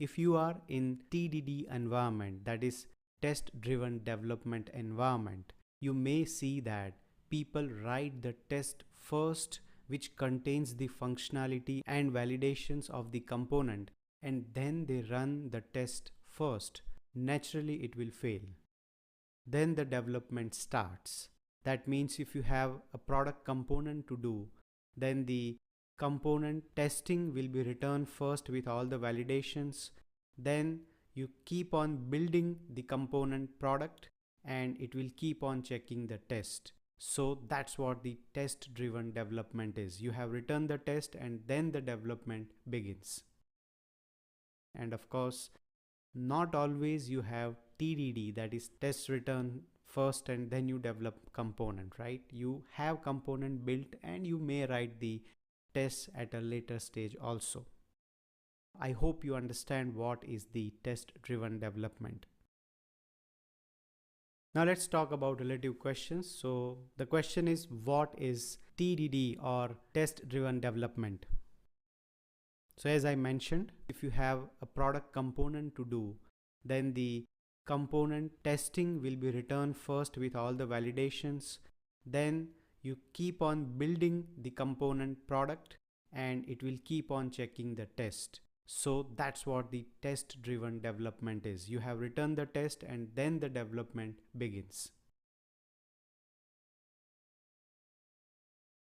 If you are in TDD environment, that is test-driven development environment, you may see that people write the test first, which contains the functionality and validations of the component, and then they run the test first. Naturally, it will fail. Then the development starts. That means if you have a product component to do, then the component testing will be returned first with all the validations. Then you keep on building the component product and it will keep on checking the test. So that's what the test driven development is. You have written the test and then the development begins. And of course, not always you have TDD, that is test return first and then you develop component, right? You have component built and you may write the tests at a later stage also. I hope you understand what is the test driven development. Now let's talk about relative questions. So the question is, what is TDD or test driven development? So as I mentioned, if you have a product component to do, then the component testing will be returned first with all the validations. Then you keep on building the component product and it will keep on checking the test. So that's what the test driven development is. You have written the test and then the development begins.